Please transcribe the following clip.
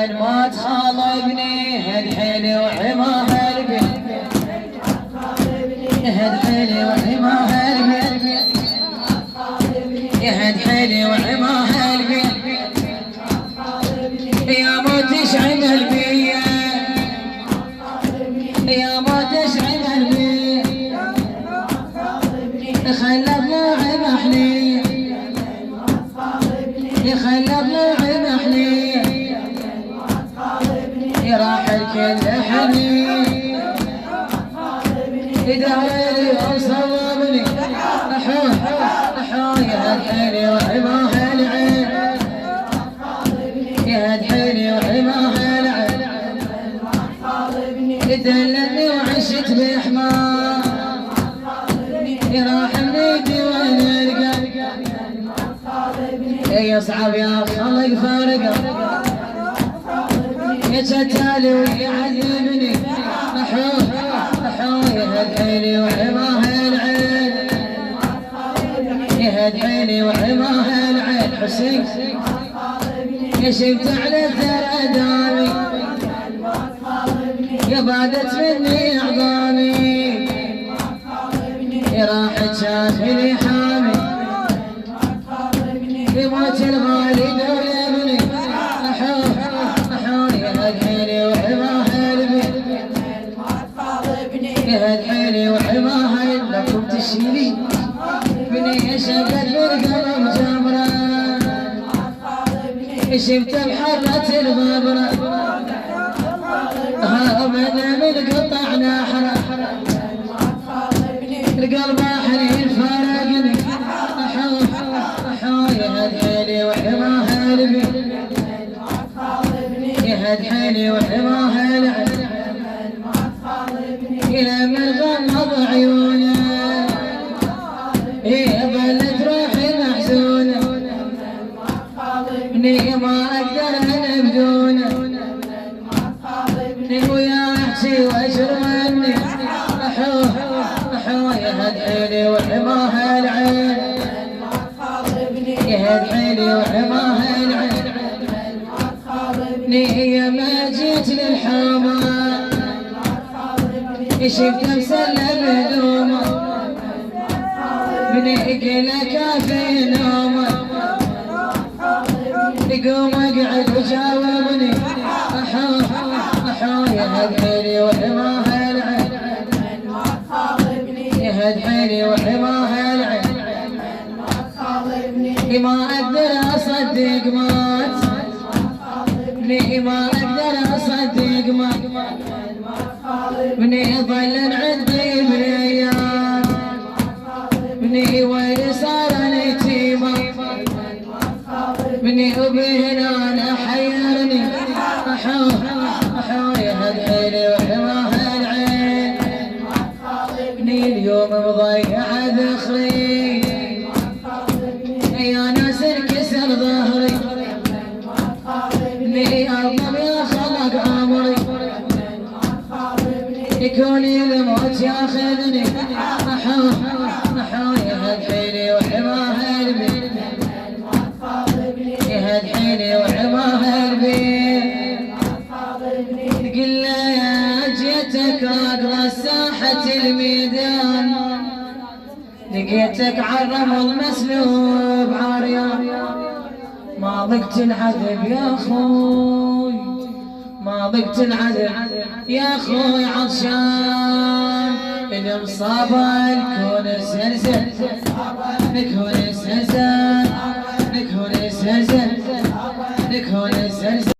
ما تخاطبني هد حيلي وحماها البيت هد حيلي وحماها البيت هد حيلي وحماها البيت يا ما تشعل البيت يا ما تشعل البيت خلى ضلوعي محلي خلى ضلوعي محلي راح الكل حنين يدعيلي وصوبني أحوي يا حيلي وحماها العين يا حيلي وحماها العين يدلني وعشت بحماه راح منيتي وين القلب يصعب يا خلق فارقه يجتالي ويعذبني أحوي يهد حيلي وحماها العين يهد حيلي وحماها العين حسين شفت على الثرى دامي يا بادت مني أعظامي راحت شافني حامي يموت الغالي دولبني يهد حيلي وحماها لكم تشيلي بني شقد بالقلب جمرة شفت بحرة الغبرة هابنا من قطع نحرة القلب حنين فارقني يهد حيلي وحماها البيت يهد حيلي وحماها العين إلى من غمض عيونه بلت روحي محزونة إني ما أقدر أنا بدونه ويا أحكي وأجر مني أحوي يهد حيلي وحماها العين يهد حيلي وحماها العين هي ما جيت للحمام شفت مسلم هدومه بنيك لك في نومه يقوم اقعد وجاوبني أحوي يهد حيلي وحماها العين يهد حيلي وحماها العين ما اقدر اصدق مات ما اقدر اصدق مات بني ظل عندي بالايام بني وين صار اليتيمه بني وبهنا انا حيرني أحوي يهد حيلي وحماها العين بني اليوم مضيع ذخري يا ناس انكسر ظهري بني اظلم يا خلق عمري يكون الموت ياخذني أحوي يهد حيلي وحماها البيت يهد حيلي وحماها البيت قل له يا جيتك اقرا ساحة الميدان لقيتك عالرمل مسلوب عريان ما ضقت العذب يا اخوي ما ضقت العذب يا اخوي عطشان المصابة نكون سلسل نكون سلسل نكون سلسل